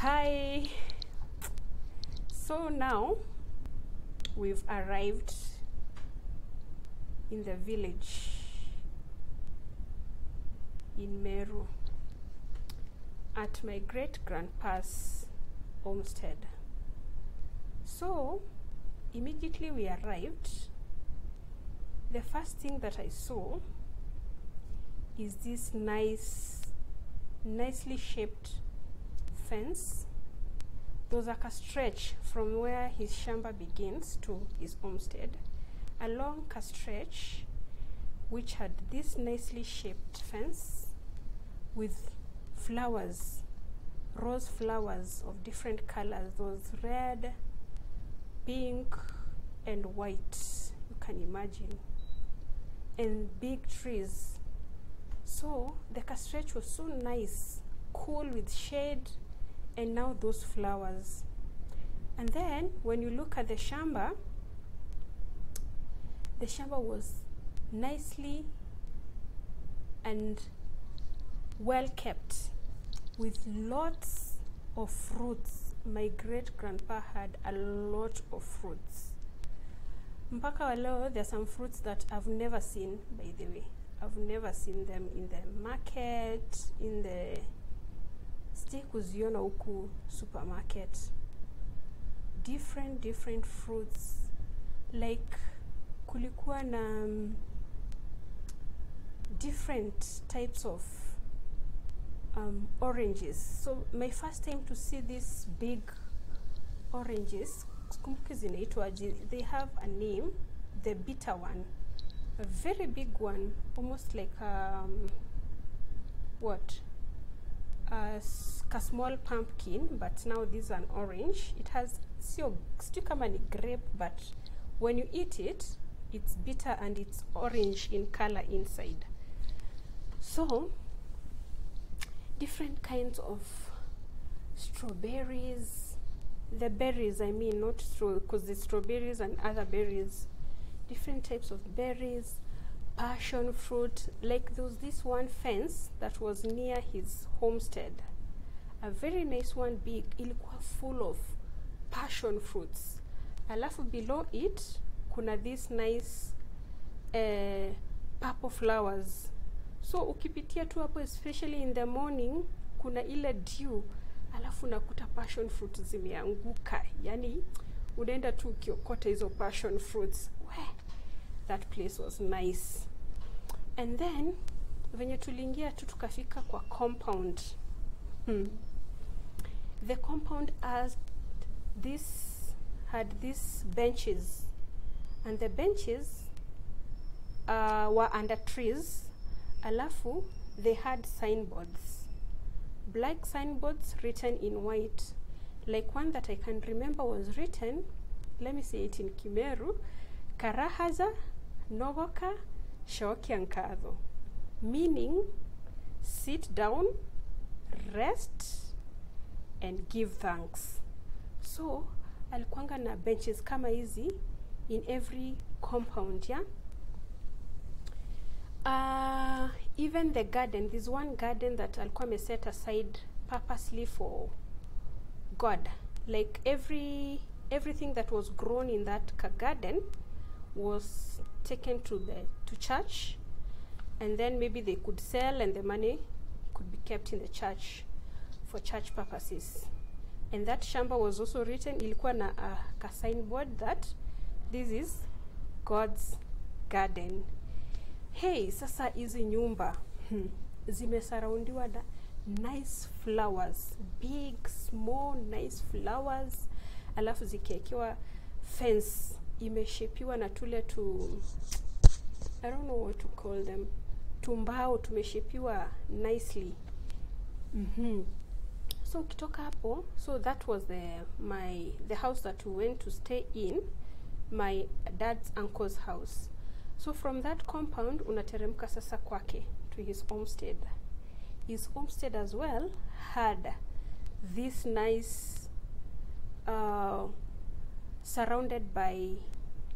Hi. So now we've arrived in the village in Meru at my great grandpa's homestead. So immediately we arrived, the first thing that I saw is this nicely shaped fence. There was like a stretch from where his shamba begins to his homestead, a long stretch which had this nicely shaped fence with flowers, rose flowers of different colors. Those red, pink, and white, you can imagine, and big trees. So the stretch was so nice, cool with shade, and now those flowers. And then when you look at the shamba was nicely and well kept with lots of fruits. My great grandpa had a lot of fruits. Mpaka wa leo, there are some fruits that I've never seen, by the way. I've never seen them in the market, in the kuziona huku supermarket. Different fruits, like kulikuwa na different types of oranges. So my first time to see these big oranges, they have a name, the bitter one, a very big one, almost like a small pumpkin, but now this is an orange. It has still kama ni grape, but when you eat it, it's bitter and it's orange in color inside. So different kinds of strawberries, the berries, I mean, not because the strawberries and other berries, different types of berries, passion fruit. Like there was this one fence that was near his homestead, a very nice one, big, ilikuwa full of passion fruits. Alafu below it kuna this nice purple flowers. So ukipitia tu hapo, especially in the morning, kuna ile dew, alafu nakuta passion fruits zimeanguka. Yani unaenda tu ukiokota hizo passion fruits. That place was nice. And then venye tuliingia tu tukafika kwa compound. The compound had these benches, and the benches were under trees. Alafu they had signboards, black signboards written in white. Like one that I can remember was written, let me say it in Kimeru, Karahaza Nogoka Shokiankado, meaning sit down, rest, and give thanks. So alikuanga na benches kama hizi in every compound, yeah. Even the garden, there's one garden that alikuwa set aside purposely for God. Like everything that was grown in that garden was taken to church, and then maybe they could sell and the money could be kept in the church for church purposes. And that shamba was also written, ilikuwa na a signboard that this is God's garden. Hey, sasa hizi nyumba zimesurroundiwa na nice flowers, big, small, nice flowers. Alafu zikiekewa fence imeshepiwa na tule I don't know what to call them, tumbao tumeshepiwa nicely. So ukitoka hapo, so that was the house that we went to stay in, my dad's uncle's house. So from that compound unateremka sasa kwake to his homestead. His homestead as well had this nice surrounded by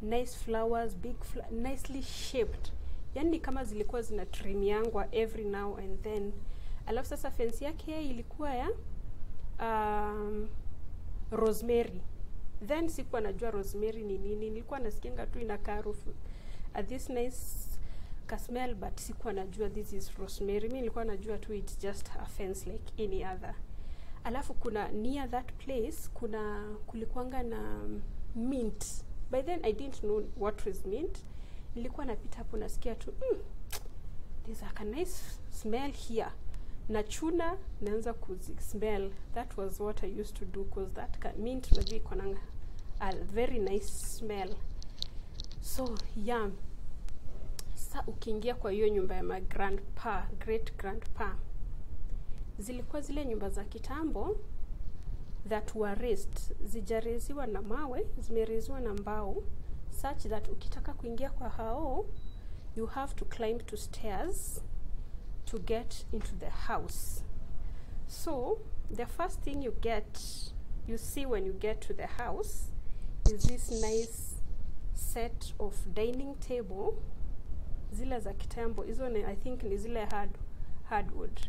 nice flowers, big nicely shaped. Yani kama zilikuwa zina trimiangwa every now and then. Alafu sasa fence yake ilikuwa ya rosemary. Then sikuwa najua rosemary ni nini, nilikuwa nasikianga tu inakaa harufu this nice ka smell, but sikuwa najua this is rosemary. Mimi nilikuwa najua tu it's just a fence like any other. Alafu kuna near that place kulikuanga na mint. By then I didn't know what was mint. Nilikuwa napita hapo nasikia tu there's a nice smell here. Nachuna naanza smell. That was what I used to do, because that mint najua iko na a very nice smell. So yeah, sa ukiingia kwa hiyo nyumba ya great grandpa, zilikuwa zile nyumba za kitambo that were raised, zijareziwa na mawe, zimereziwa na mbao, such that ukitaka kuingia kwa hao you have to climb to stairs to get into the house. So the first thing you see when you get to the house is this nice set of dining table. Zile za kitambo hizo I think ni zile hardwood.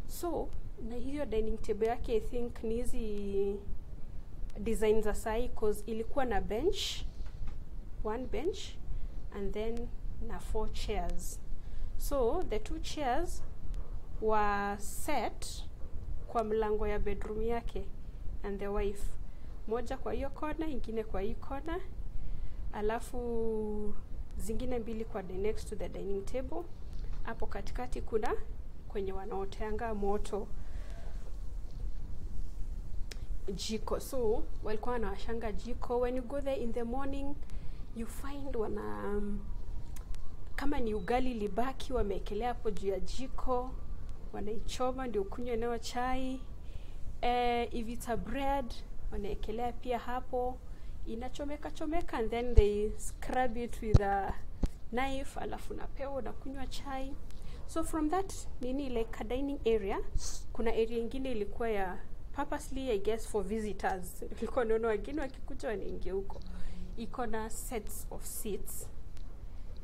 So na hiyo dining table yake I think ni hizi design za sai, cause ilikuwa na one bench and then na 4 chairs. So the 2 chairs were set kwa mlango ya bedroom yake and the wife. Moja kwa hiyo corner, ingine kwa hii corner, alafu zingine mbili kwa next to the dining table. Hapo katikati kuna kwenye wanaoteanga moto jiko. So walikuwa wanawashanga jiko. When you go there in the morning, you find kama ni ugali libaki wameekelea hapo juu ya jiko, wanaichoma ndio kunywa nayo chai. If it's a bread, wanaekelea pia hapo, inachomeka and then they scrub it with a knife, alafu napewa na kunywa chai. So from that like a dining area, kuna area ingine ilikuwa ya purposely I guess for visitors. Ilikuwa naona wageni wakikuja wanaingia huko. Iko na sets of seats,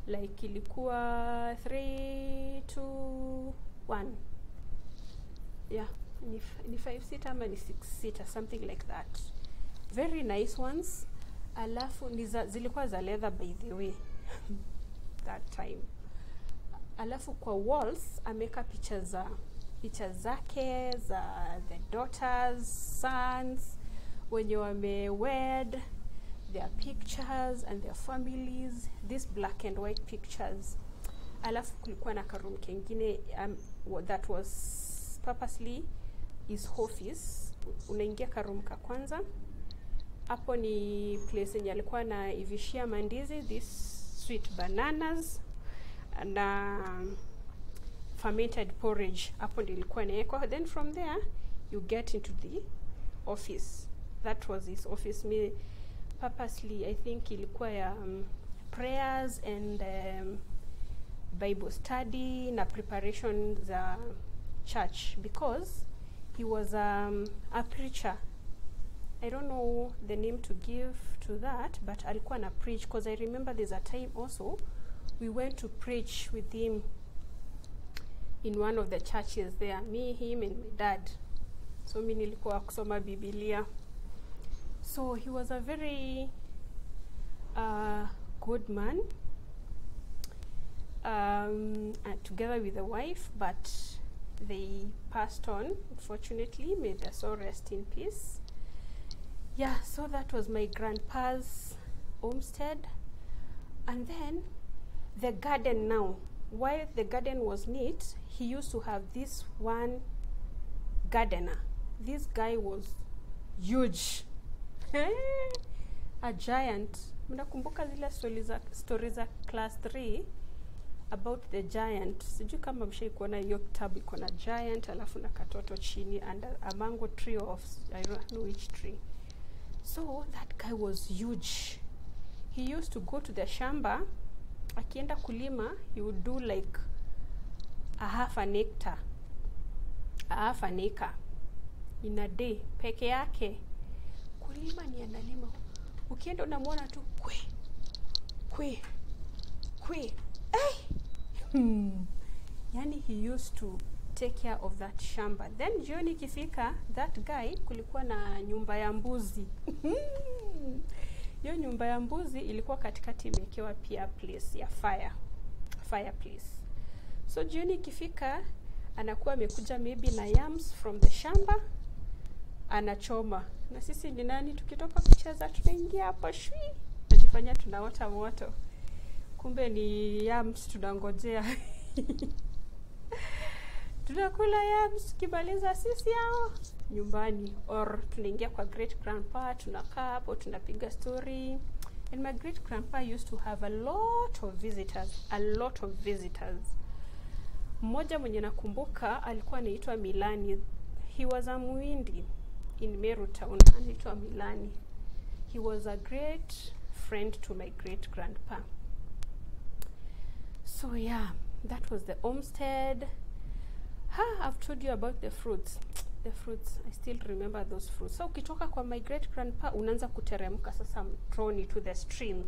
like ilikuwa 3 to 1. Yeah, ni 5 seater ama ni 6 seater, something like that. Very nice ones. Alafu zilikuwa za leather by the way that time. Alafu kwa walls ameka picha zake za the daughters, sons wenye wamewed, their pictures and their families, these black and white pictures. Alafu kulikuwa na karoom kengine that was purposely his office. Unaingia karoom ka kwanza, hapo ni place yenye alikuwa na ivishia mandizi, this sweet bananas na fermented porridge. Hapo ndio ilikuwa inaekwa. Then from there you get into the office. That was his office. Me purposely I think ilikuwa ya prayers and Bible study na preparation za church, because he was a preacher. I don't know the name to give to that, but alikuwa na preach, because I remember there's a time also we went to preach with him in one of the churches there, me, him and my dad. So mimi nilikuwa kusoma Biblia. So he was a very good man, together with the wife, but they passed on, unfortunately. May their soul rest in peace. Yeah, so that was my grandpa's homestead. And then the garden now. While the garden was neat, he used to have this one gardener. This guy was huge. A giant. Mnakumbuka zile stories za class 3 about the giant? Sijui kama mshai kuona hiyo kitabu iko na giant alafu na katoto chini and a mango tree of I don't know which tree. So that guy was huge. He used to go to the shamba. Akienda kulima, he would do like a half an acre in a day peke yake. Kulima ni analima. Ukienda unamwona tu kwe. Yani he used to take care of that shamba. Then jioni ikifika, that guy, kulikuwa na nyumba ya mbuzi. Hiyo nyumba ya mbuzi ilikuwa katikati imewekewa pia place ya fireplace. So jioni ikifika, anakuwa amekuja maybe na yams from the shamba, anachoma. Na sisi ni nani tukitoka kucheza tunaingia hapo shwi, najifanya tunaota moto. Kumbe ni yams tunangojea. Tunakula yams, kimaliza sisi hao nyumbani, or tunaingia kwa great grandpa, tunakaa hapo tunapiga story. And my great grandpa used to have a lot of visitors. Mmoja mwenye nakumbuka alikuwa anaitwa Milani. He was a Muhindi in Meru town, anaitwa Milani. He was a great friend to my great grandpa. So yeah, that was the homestead. I've told you about the fruits. The fruits, I still remember those fruits. So ukitoka kwa my great grandpa, unaanza kuteremka sasa mtoni to the stream.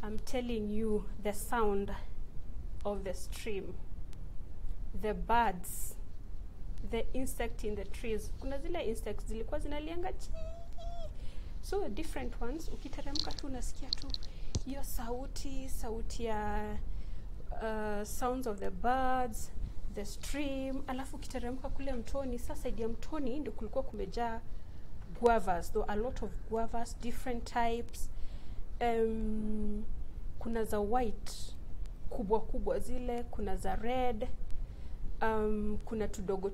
I'm telling you, the sound of the stream, the birds, the insect in the trees. Kuna zile insects zilikuwa zinalianga chini. So different ones, ukiteremka tu unasikia tu hiyo sauti ya sounds of the birds, the stream. Alafu ukiteremka kule mtoni, sasa idi ya mtoni ndio kulikuwa kumejaa guavas. There were a lot of guavas, different types. Kuna za white kubwa zile, kuna za red, kuna tudogo